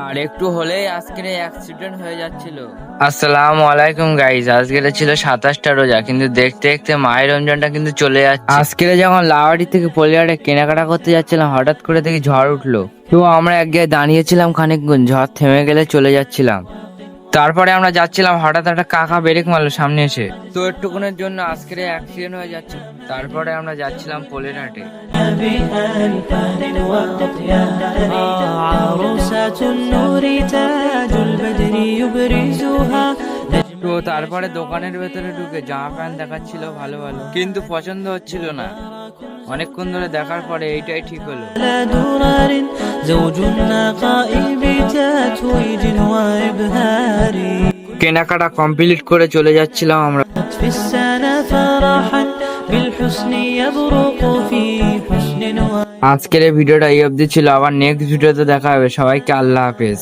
আর একটু হলেই আজকের অ্যাক্সিডেন্ট হয়ে যাচ্ছিল। আসসালামু আলাইকুম গাইস, আজকের ছিল 27টা রোজা, কিন্তু দেখতে দেখতে মায়ের রমজানটা কিন্তু চলে যাচ্ছে। আজকে যখন লাওয়াড়ি থেকে পলিয়ারে কেনাকাটা করতে যাচ্ছিলাম, হঠাৎ করে দেখি ঝড় উঠলো। তো আমরা এক জায়গায় দাঁড়িয়েছিলাম খানিকক্ষণ, ঝড় থেমে গেলে চলে যাচ্ছিলাম। তারপরে আমরা যাচ্ছিলাম, হঠাৎ একটা কাকা ব্রেক মারলো সামনে এসে, তো একটুকুনের জন্য আজকের অ্যাক্সিডেন্ট হয়ে যাচ্ছে। তারপরে আমরা যাচ্ছিলাম পোলেরহাটে। بألفان وأطيار عروسة النور تاج البدر يبرزها তো তারপরে দোকানের ভেতরে ঢুকে জামা প্যান্ট দেখাচ্ছিল ভালো ভালো, কিন্তু পছন্দ হচ্ছিল না। অনেকক্ষণ ধরে দেখার পরে এইটাই ঠিক হলো। على درار زوج النقاء بتتويج وإبهار কেনাকাটা কমপ্লিট করে চলে যাচ্ছিলাম আমরা। في السنة فرحا بالحسن يبرق في حسن আজকের এই ভিডিওটা এই অবধি ছিল, আবার নেক্সট ভিডিওতে দেখা হবে। সবাইকে আল্লাহ হাফেজ।